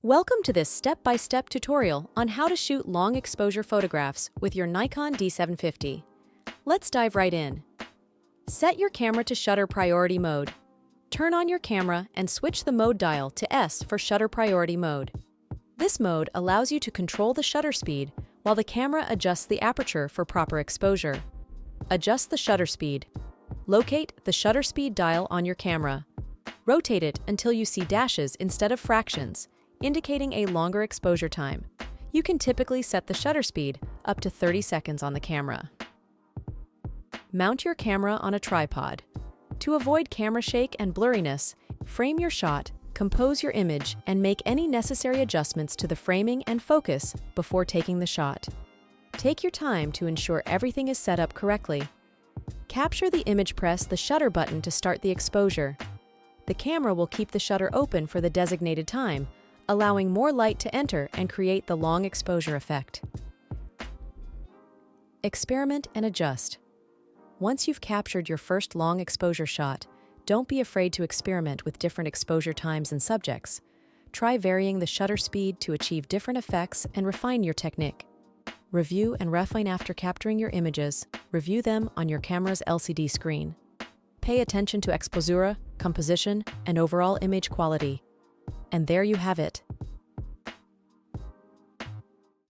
Welcome to this step-by-step tutorial on how to shoot long exposure photographs with your Nikon D750. Let's dive right in. Set your camera to shutter priority mode. Turn on your camera and switch the mode dial to S for shutter priority mode. This mode allows you to control the shutter speed while the camera adjusts the aperture for proper exposure. Adjust the shutter speed. Locate the shutter speed dial on your camera. Rotate it until you see dashes instead of fractions, indicating a longer exposure time. You can typically set the shutter speed up to 30 seconds on the camera. Mount your camera on a tripod. To avoid camera shake and blurriness, frame your shot, compose your image, and make any necessary adjustments to the framing and focus before taking the shot. Take your time to ensure everything is set up correctly. Capture the image, press the shutter button to start the exposure. The camera will keep the shutter open for the designated time, allowing more light to enter and create the long exposure effect. Experiment and adjust. Once you've captured your first long exposure shot, don't be afraid to experiment with different exposure times and subjects. Try varying the shutter speed to achieve different effects and refine your technique. Review and refine after capturing your images. Review them on your camera's LCD screen. Pay attention to exposure, composition, and overall image quality. And there you have it.